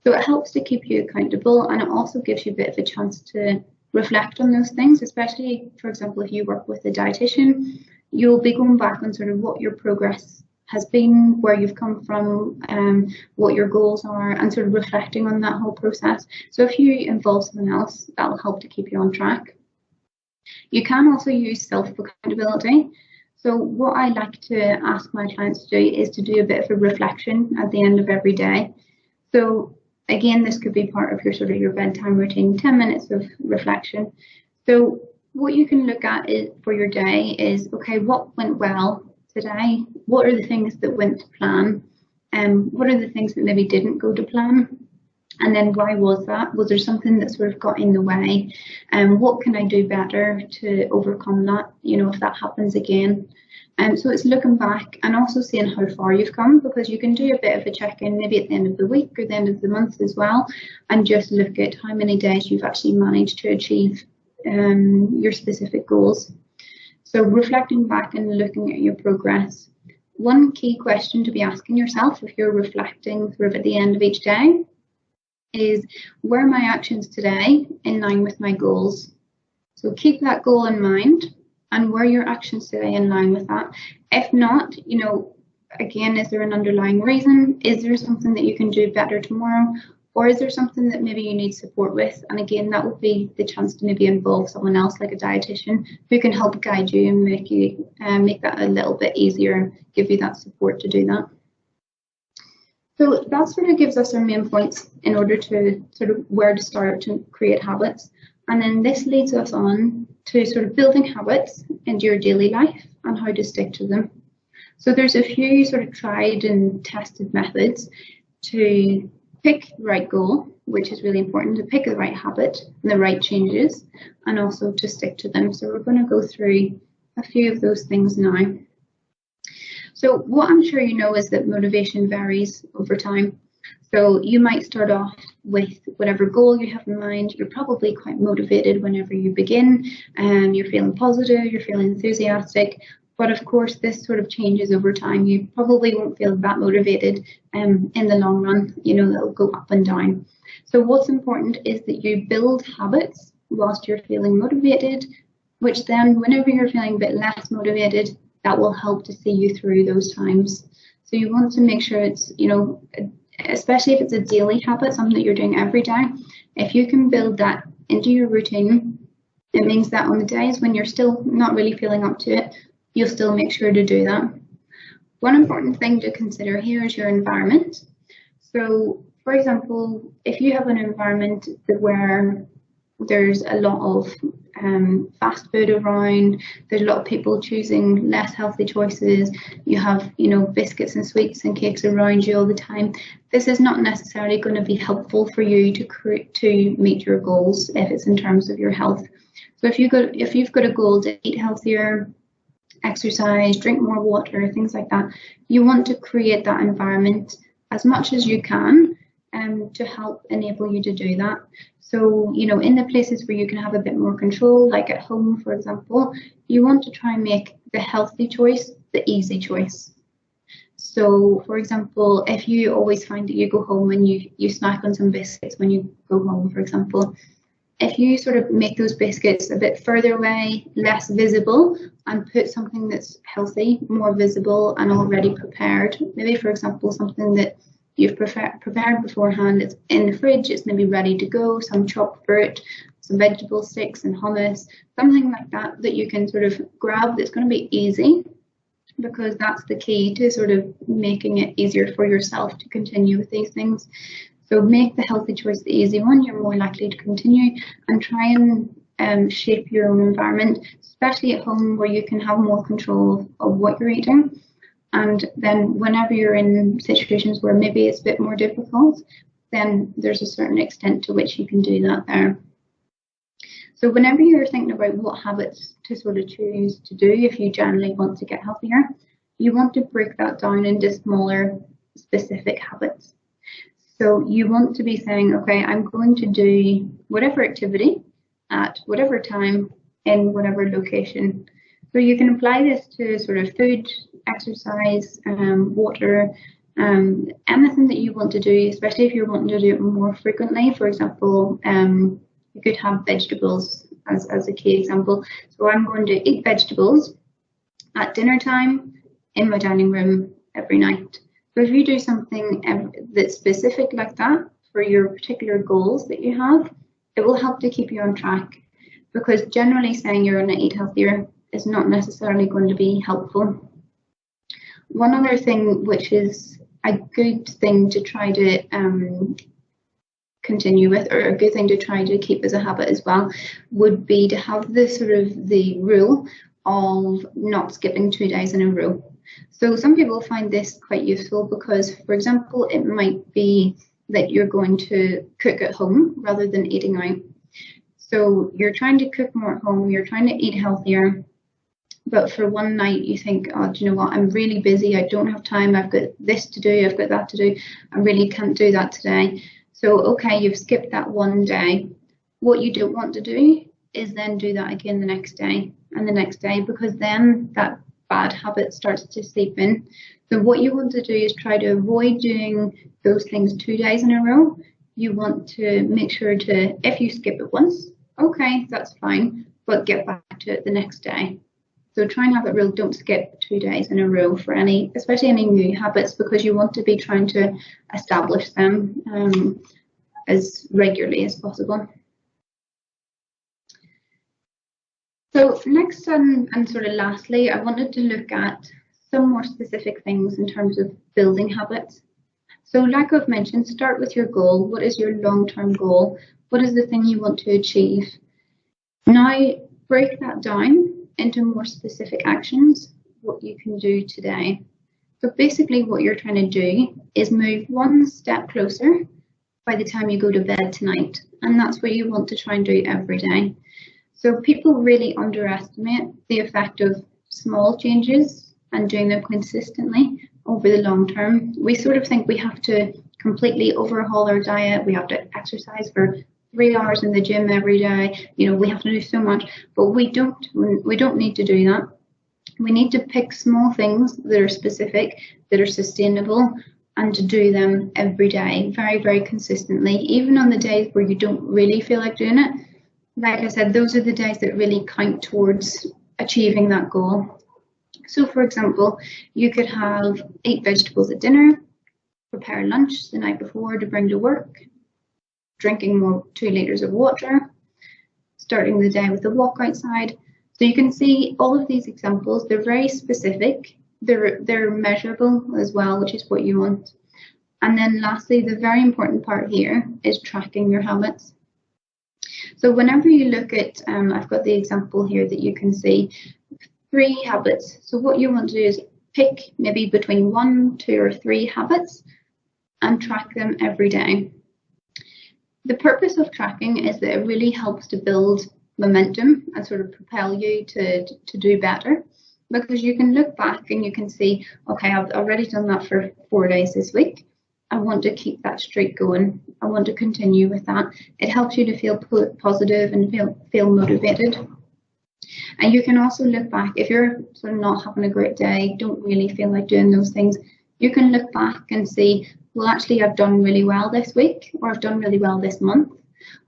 So it helps to keep you accountable, and it also gives you a bit of a chance to reflect on those things, especially, for example, if you work with a dietitian, you'll be going back on sort of what your progress has been, where you've come from, what your goals are, and sort of reflecting on that whole process. So if you involve someone else, that'll help to keep you on track. You can also use self-accountability. So what I like to ask my clients to do is to do a bit of a reflection at the end of every day. So again, this could be part of your sort of your bedtime routine, 10 minutes of reflection. So what you can look at is, for your day is, okay, what went well today? What are the things that went to plan? What are the things that maybe didn't go to plan? And then why was that? Was there something that sort of got in the way? And what can I do better to overcome that, you know, if that happens again? So it's looking back and also seeing how far you've come, because you can do a bit of a check-in maybe at the end of the week or the end of the month as well, and just look at how many days you've actually managed to achieve your specific goals. So reflecting back and looking at your progress. One key question to be asking yourself if you're reflecting sort of at the end of each day is, were my actions today in line with my goals? So keep that goal in mind, and were your actions today in line with that? If not, you know, again, is there an underlying reason? Is there something that you can do better tomorrow? Or is there something that maybe you need support with? And again, that would be the chance to maybe involve someone else like a dietitian who can help guide you and make that a little bit easier, give you that support to do that. So that sort of gives us our main points in order to sort of where to start to create habits. And then this leads us on to sort of building habits into your daily life and how to stick to them. So there's a few sort of tried and tested methods to pick the right goal, which is really important, to pick the right habit and the right changes, and also to stick to them. So we're going to go through a few of those things now. So what I'm sure you know is that motivation varies over time. So you might start off with whatever goal you have in mind. You're probably quite motivated whenever you begin, and you're feeling positive, you're feeling enthusiastic. But of course, this sort of changes over time. You probably won't feel that motivated in the long run. You know, they'll go up and down. So what's important is that you build habits whilst you're feeling motivated, which then whenever you're feeling a bit less motivated, that will help to see you through those times. So you want to make sure it's, you know, especially if it's a daily habit, something that you're doing every day, if you can build that into your routine, it means that on the days when you're still not really feeling up to it, you'll still make sure to do that. One important thing to consider here is your environment. So, for example, if you have an environment where there's a lot of fast food around, there's a lot of people choosing less healthy choices, you have, you know, biscuits and sweets and cakes around you all the time, this is not necessarily going to be helpful for you to meet your goals if it's in terms of your health. So if you've got a goal to eat healthier, exercise, drink more water, things like that, you want to create that environment as much as you can to help enable you to do that. So, you know, in the places where you can have a bit more control, like at home, for example, you want to try and make the healthy choice the easy choice. So, for example, if you always find that you go home and you snack on some biscuits when you go home, for example, if you sort of make those biscuits a bit further away, less visible, and put something that's healthy, more visible and already prepared, maybe, for example, something that you've prepared beforehand, it's in the fridge, it's maybe ready to go, some chopped fruit, some vegetable sticks and hummus, something like that that you can sort of grab that's going to be easy, because that's the key to sort of making it easier for yourself to continue with these things. So make the healthy choice the easy one, you're more likely to continue, and try and shape your own environment, especially at home where you can have more control of what you're eating. And then whenever you're in situations where maybe it's a bit more difficult, then there's a certain extent to which you can do that there. So whenever you're thinking about what habits to sort of choose to do, if you generally want to get healthier, you want to break that down into smaller specific habits. So you want to be saying, okay, I'm going to do whatever activity at whatever time in whatever location. So you can apply this to sort of food, exercise, water, anything that you want to do, especially if you're wanting to do it more frequently. For example, you could have vegetables as a key example. So I'm going to eat vegetables at dinner time in my dining room every night. So if you do something that's specific like that for your particular goals that you have, it will help to keep you on track, because generally saying you're going to eat healthier is not necessarily going to be helpful. One other thing which is a good thing to try to continue with, or a good thing to try to keep as a habit as well, would be to have the sort of the rule of not skipping 2 days in a row. So some people find this quite useful because, for example, it might be that you're going to cook at home rather than eating out. So you're trying to cook more at home, you're trying to eat healthier, but for one night you think, oh, do you know what, I'm really busy, I don't have time, I've got this to do, I've got that to do, I really can't do that today. So, okay, you've skipped that one day. What you don't want to do is then do that again the next day and the next day, because then that bad habit starts to seep in. So what you want to do is try to avoid doing those things 2 days in a row. You want to make sure to, if you skip it once, okay, that's fine, but get back to it the next day. So try and have it real, don't skip 2 days in a row for any, especially any new habits, because you want to be trying to establish them as regularly as possible. So next and sort of lastly, I wanted to look at some more specific things in terms of building habits. So like I've mentioned, start with your goal. What is your long-term goal? What is the thing you want to achieve? Now break that down into more specific actions, what you can do today. So basically what you're trying to do is move one step closer by the time you go to bed tonight. And that's what you want to try and do every day. So people really underestimate the effect of small changes and doing them consistently over the long term. We sort of think we have to completely overhaul our diet. We have to exercise for 3 hours in the gym every day. You know, we have to do so much, but we don't need to do that. We need to pick small things that are specific, that are sustainable, and to do them every day, very, very consistently, even on the days where you don't really feel like doing it. Like I said, those are the days that really count towards achieving that goal. So for example, you could have 8 vegetables at dinner, prepare lunch the night before to bring to work, drinking more 2 litres of water, starting the day with a walk outside. So you can see all of these examples, they're very specific, they're measurable as well, which is what you want. And then lastly, the very important part here is tracking your habits. So whenever you look at, I've got the example here that you can see, 3 habits. So what you want to do is pick maybe between 1, 2 or 3 habits and track them every day. The purpose of tracking is that it really helps to build momentum and sort of propel you to do better, because you can look back and you can see, okay, I've already done that for 4 days this week. I want to keep that streak going. I want to continue with that. It helps you to feel positive and feel motivated. And you can also look back, if you're sort of not having a great day, don't really feel like doing those things, you can look back and see, well, actually, I've done really well this week, or I've done really well this month.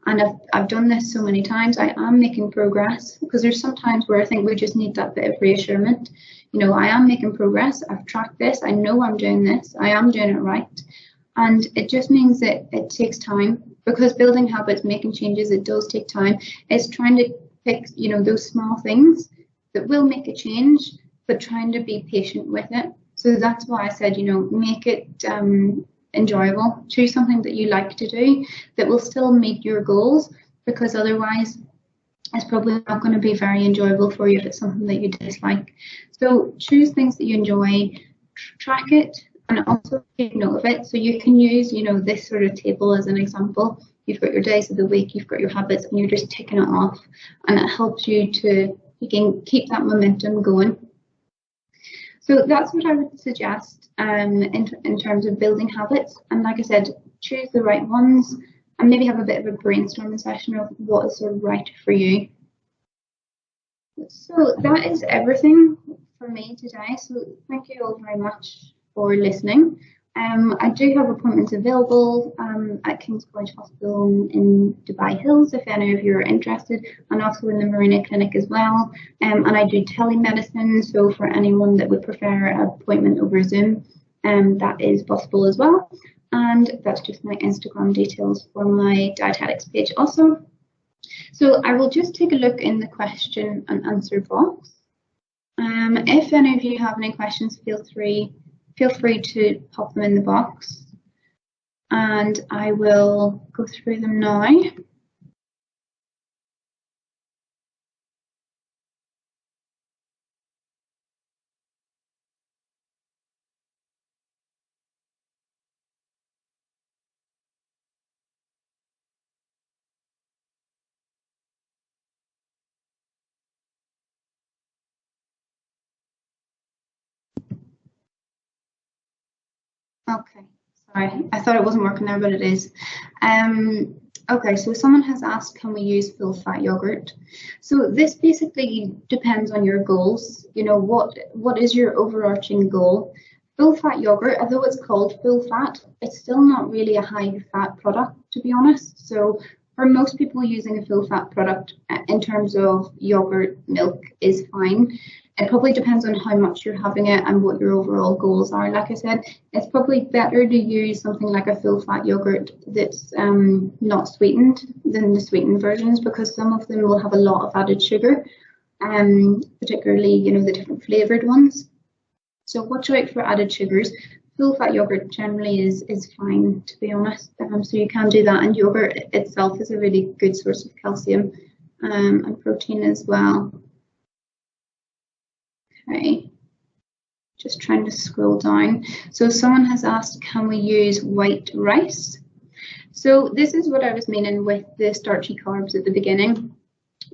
And I've done this so many times, I am making progress, because there's some times where I think we just need that bit of reassurance. You know, I am making progress, I've tracked this, I know I'm doing this, I am doing it right. And it just means that it takes time, because building habits, making changes, it does take time. It's trying to pick, you know, those small things that will make a change, but trying to be patient with it. So that's why I said, you know, make it enjoyable. Choose something that you like to do that will still meet your goals, because otherwise it's probably not going to be very enjoyable for you if it's something that you dislike. So choose things that you enjoy, track it, and also take note of it. So you can use, you know, this sort of table as an example. You've got your days of the week, you've got your habits, and you're just ticking it off, and it helps you can keep that momentum going. So that's what I would suggest in terms of building habits. And like I said, choose the right ones and maybe have a bit of a brainstorming session of what is sort of right for you. So that is everything for me today. So thank you all very much for listening. I do have appointments available at King's College Hospital in Dubai Hills if any of you are interested, and also in the Marina Clinic as well. And I do telemedicine, so for anyone that would prefer an appointment over Zoom, that is possible as well. And that's just my Instagram details for my dietetics page also. So I will just take a look in the question and answer box. If any of you have any questions, feel free to pop them in the box, and I will go through them now. Okay, sorry, I thought it wasn't working there, but it is. Okay, so someone has asked, can we use full fat yogurt? So this basically depends on your goals. You know, what is your overarching goal? Full fat yogurt, although it's called full fat, it's still not really a high fat product, to be honest. So for most people, using a full fat product in terms of yogurt, milk is fine. It probably depends on how much you're having it and what your overall goals are. Like I said, it's probably better to use something like a full fat yogurt that's not sweetened than the sweetened versions, because some of them will have a lot of added sugar, particularly, you know, the different flavored ones. So watch out for added sugars. Full fat yogurt generally is fine, to be honest. So you can do that, and yogurt itself is a really good source of calcium and protein as well. Okay, just trying to scroll down. So someone has asked, can we use white rice? So this is what I was meaning with the starchy carbs at the beginning.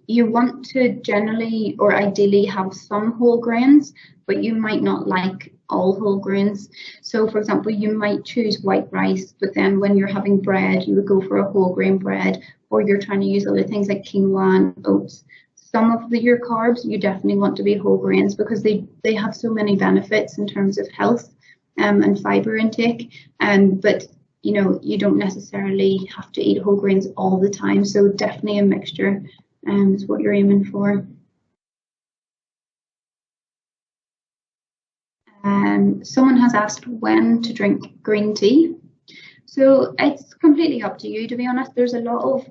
You want to generally or ideally have some whole grains, but you might not like all whole grains. So for example, you might choose white rice, but then when you're having bread, you would go for a whole grain bread, or you're trying to use other things like quinoa and oats. Some of your carbs you definitely want to be whole grains because they have so many benefits in terms of health and fiber intake. But you don't necessarily have to eat whole grains all the time. So definitely a mixture is what you're aiming for. Someone has asked when to drink green tea. So it's completely up to you, to be honest. There's a lot of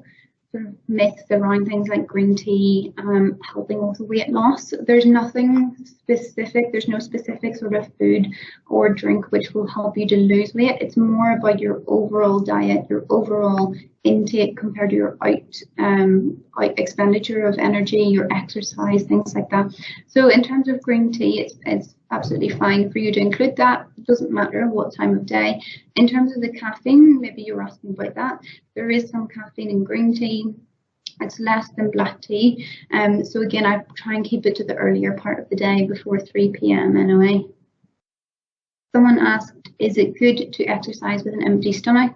sort of myths around things like green tea helping with weight loss. There's nothing specific, there's no specific sort of food or drink which will help you to lose weight. It's more about your overall diet, your overall intake compared to your expenditure of energy, your exercise, things like that. So in terms of green tea, it's absolutely fine for you to include that. It doesn't matter what time of day. In terms of the caffeine, maybe you're asking about that. There is some caffeine in green tea. It's less than black tea. So again, I try and keep it to the earlier part of the day before 3 p.m. anyway. Someone asked, is it good to exercise with an empty stomach?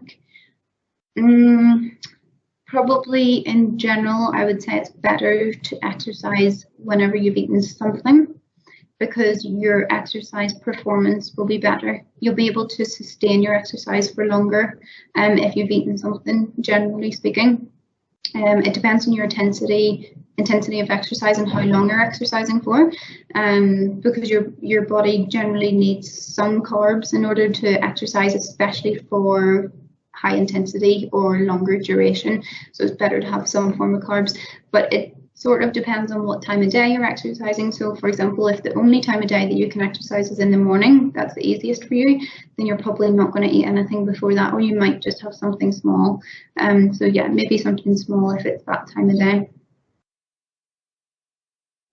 Probably in general, I would say it's better to exercise whenever you've eaten something, because your exercise performance will be better. You'll be able to sustain your exercise for longer if you've eaten something, generally speaking. It depends on your intensity of exercise and how long you're exercising for, because your body generally needs some carbs in order to exercise, especially for high intensity or longer duration. So it's better to have some form of carbs, but it sort of depends on what time of day you're exercising. So for example, if the only time of day that you can exercise is in the morning, that's the easiest for you, then you're probably not going to eat anything before that, or you might just have something small. So yeah, maybe something small if it's that time of day.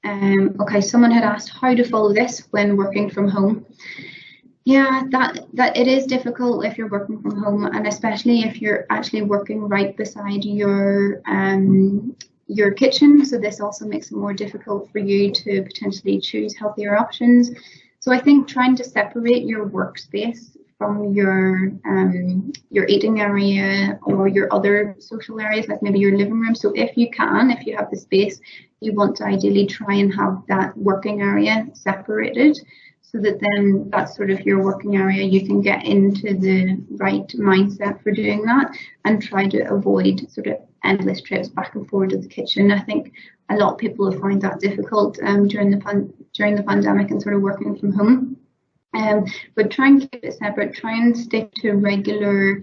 Okay, someone had asked how to follow this when working from home. Yeah, that it is difficult if you're working from home, and especially if you're actually working right beside your kitchen. So this also makes it more difficult for you to potentially choose healthier options. So I think trying to separate your workspace from your eating area or your other social areas, like maybe your living room. So if you have the space, you want to ideally try and have that working area separated, so that then that's sort of your working area. You can get into the right mindset for doing that and try to avoid sort of endless trips back and forth to the kitchen. I think a lot of people have found that difficult during the pandemic and sort of working from home. But try and keep it separate. Try and stick to regular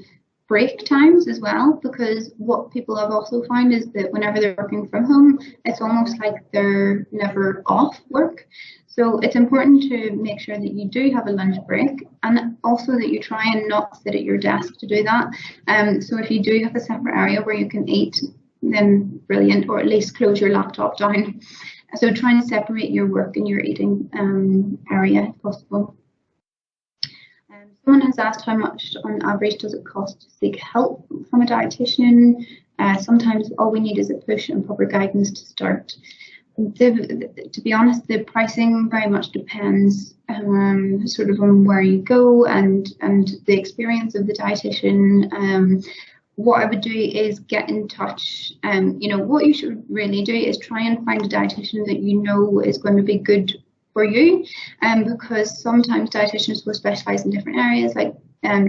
break times as well, because what people have also found is that whenever they're working from home, it's almost like they're never off work. So it's important to make sure that you do have a lunch break, and also that you try and not sit at your desk to do that. So if you do have a separate area where you can eat, then brilliant, or at least close your laptop down. So try and separate your work and your eating area if possible. Someone has asked how much on average does it cost to seek help from a dietitian. Sometimes all we need is a push and proper guidance to start. To be honest, the pricing very much depends sort of on where you go and the experience of the dietitian. What I would do is get in touch. What you should really do is try and find a dietitian that you know is going to be good for you, because sometimes dietitians will specialize in different areas, like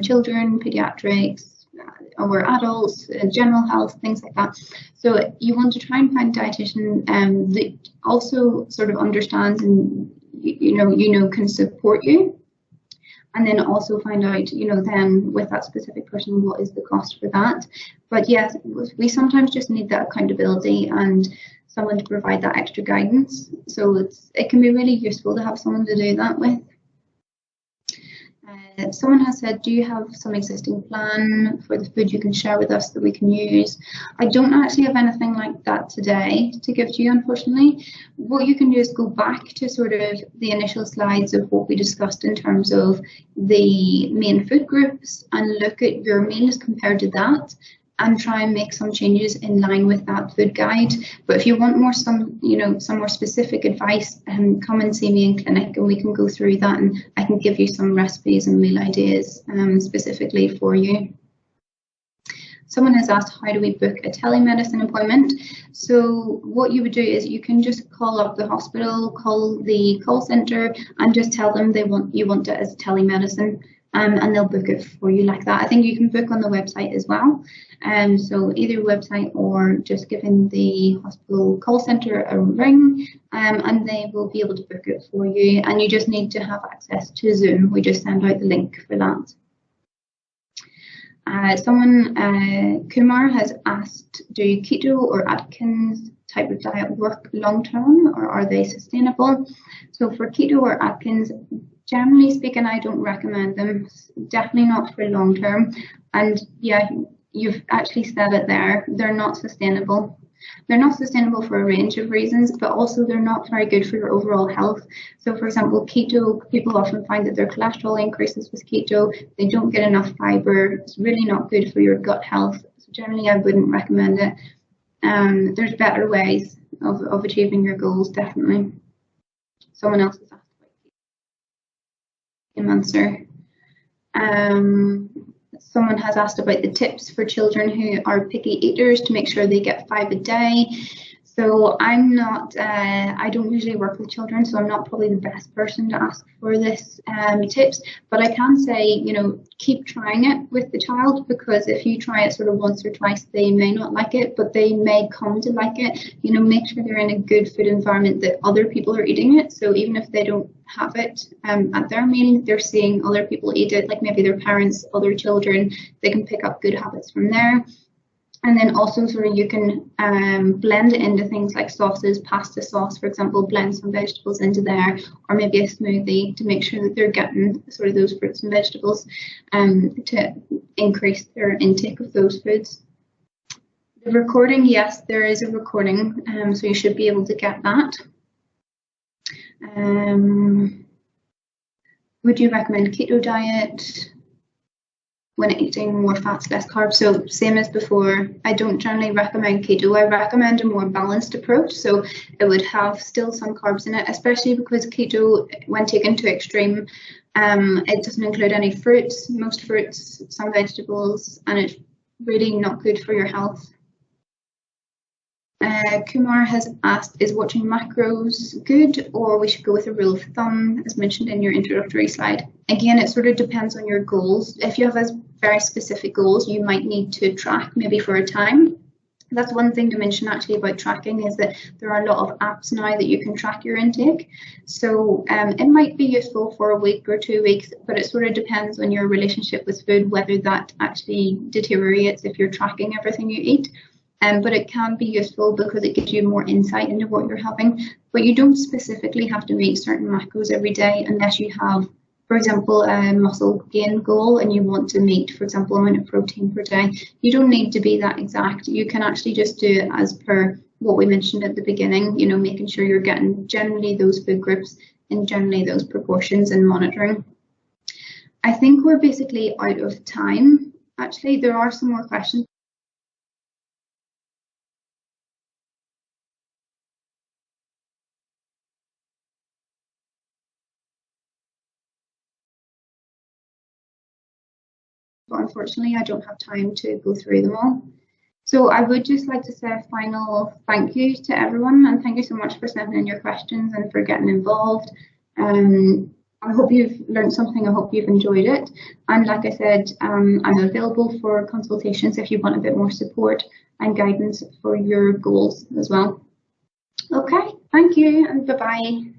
children, pediatrics, or adults, general health, things like that. So you want to try and find a dietitian that also sort of understands and can support you, and then also find out, then with that specific person, what is the cost for that. But yes, we sometimes just need that accountability and someone to provide that extra guidance. So it can be really useful to have someone to do that with. Someone has said, do you have some existing plan for the food you can share with us that we can use? I don't actually have anything like that today to give to you, unfortunately. What you can do is go back to sort of the initial slides of what we discussed in terms of the main food groups and look at your meals compared to that, and try and make some changes in line with that food guide. But if you want more some more specific advice, come and see me in clinic and we can go through that, and I can give you some recipes and meal ideas specifically for you. Someone has asked, how do we book a telemedicine appointment? So what you would do is you can just call up the hospital, call the call centre, and just tell them you want it as telemedicine. And they'll book it for you like that. I think you can book on the website as well. So either website or just giving the hospital call centre a ring, and they will be able to book it for you. And you just need to have access to Zoom. We just send out the link for that. Kumar has asked, do Keto or Adkins type of diet work long term, or are they sustainable? So for Keto or Adkins, generally speaking, I don't recommend them, definitely not for long term. And yeah, you've actually said it there, they're not sustainable. They're not sustainable for a range of reasons, but also they're not very good for your overall health. So for example, keto, people often find that their cholesterol increases with keto, they don't get enough fiber, it's really not good for your gut health. So generally I wouldn't recommend it. There's better ways of achieving your goals, definitely. Someone else has asked answer. Someone has asked about the tips for children who are picky eaters to make sure they get 5 a day. So I'm not, I don't usually work with children, so I'm not probably the best person to ask for this tips, but I can say, keep trying it with the child, because if you try it sort of once or twice, they may not like it, but they may come to like it. Make sure they're in a good food environment that other people are eating it. So even if they don't have it at their meal, they're seeing other people eat it, like maybe their parents, other children, they can pick up good habits from there. And then also sort of you can blend it into things like sauces, pasta sauce, for example, blend some vegetables into there, or maybe a smoothie to make sure that they're getting sort of those fruits and vegetables to increase their intake of those foods. The recording, yes, there is a recording, so you should be able to get that. Would you recommend keto diet when eating more fats, less carbs? So same as before, I don't generally recommend keto. I recommend a more balanced approach. So it would have still some carbs in it, especially because keto, when taken to extreme, it doesn't include any fruits, most fruits, some vegetables, and it's really not good for your health. Kumar has asked, is watching macros good, or we should go with a rule of thumb as mentioned in your introductory slide? Again, it sort of depends on your goals. If you have very specific goals, you might need to track maybe for a time. That's one thing to mention actually about tracking, is that there are a lot of apps now that you can track your intake. So it might be useful for a week or 2 weeks, but it sort of depends on your relationship with food, whether that actually deteriorates if you're tracking everything you eat. But it can be useful because it gives you more insight into what you're having. But you don't specifically have to meet certain macros every day unless you have, for example, a muscle gain goal and you want to meet, for example, amount of protein per day. You don't need to be that exact. You can actually just do it as per what we mentioned at the beginning, making sure you're getting generally those food groups and generally those proportions and monitoring. I think we're basically out of time. Actually, there are some more questions. But unfortunately, I don't have time to go through them all. So I would just like to say a final thank you to everyone, and thank you so much for sending in your questions and for getting involved. I hope you've learned something. I hope you've enjoyed it. And like I said, I'm available for consultations if you want a bit more support and guidance for your goals as well. Okay, thank you and bye-bye.